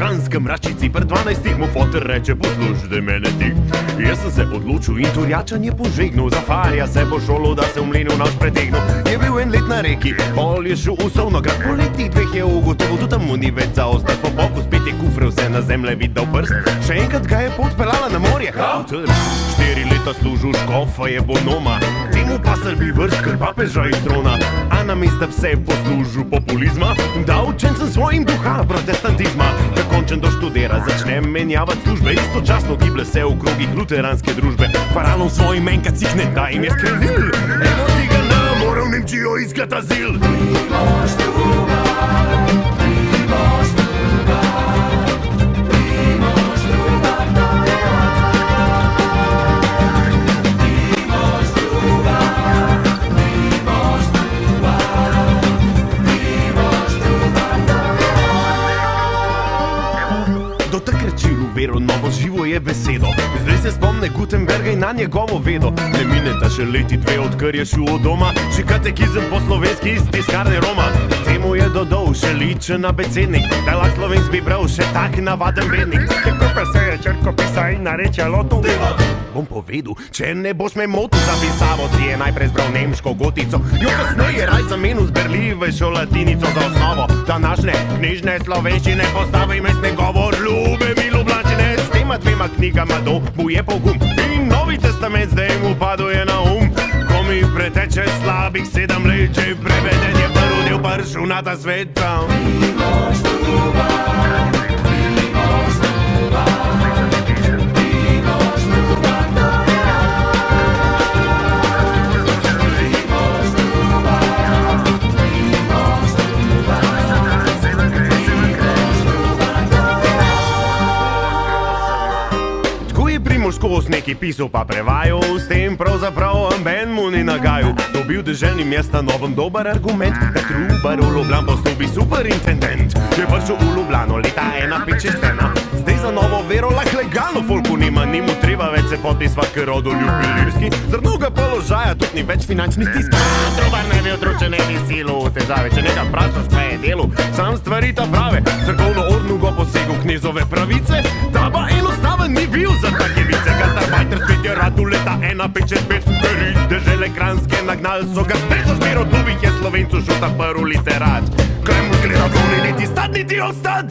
kranjske mračici. Pred 12 mu foter reče, poslušajte mene ti. Jaz sem se odločil in turjačan je požegnil. Zafarja se bo šolo, da se v mlinu naš pretegnil. Je bil en let na reki, pol je šel v Solnograd. Po letih dveh je ugotovil, tu tam mu ni več za ostat. Po boku spet je kufre vse na zemlje videl prst. Še enkrat ga je pot pelala na morje. 4 leta služil škofa je bonoma. Temu pa srbi vrš, ker papeža iz trona. A namesto vse poslužil populizma, da učencem svojim duha protestantizma. Da končen doštudira, začne menjavati službe. Istočasno giblje se v krogih luteranske družbe. Paralom svojim enkrat cikne, da jim je skrenil. Evo ti ga na, mora v Nemčijo iskat azil. Do takrat živo vero, novo živo je besedo. Zdaj se spomne Gutenberga in na njegovo vedo. Ne mineta še leti dve, odkar je šel od doma. Še katekizem po slovenski iz tiskarne Roma. Temu je dodal še ličen abecednik, da lahko slovenc bi bral še tak navaden bednik. Kako pa se je črkopisa in narečja lotil? Bom povedal, če ne boš me motil, za pisavo si je najprej zbral nemško gotico. Jo kasneje raj zamenil z berljivejšo latinico za osnovo. Današnje knjižne slovenščine postavi mestne govor ljube mi Ljubljančine. S tema dvema knjigama dobuje pogum in Novi testament zdaj mu paduje na um. Ko mi preteče slabih 7 let, že preveden je prvi del pršel na ta svet. Skozi neki pisal pa prevajal, s tem pravzaprav amben mu ni nagajal. Dobil deželni mest na novem dober argument, da Trubar v Ljubljano postal bi superintendent. Je prišel v Ljubljano leta 151, zdaj za novo vero lahko legalno folku nima. Ni mu treba več se potisvat, ker rodoljub ilirski, zrnoga položaja tudi ni več finančni stisk. Trubar ne bi otroče, ne bi silu v težave, če nekaj vprašaš, pa je delu sam stvari ta prave. Crkovno ordnu go posegel knezove pravice, da pa enostaven ni bil za take vice. Gastarbajter spet je rad v leta 155, ker iz dežele kranjske nagnal so ga spet za zbiro klubih je Slovencu šel ta prvi literat. Kaj mu zgleda, to ni niti stat, niti ostat.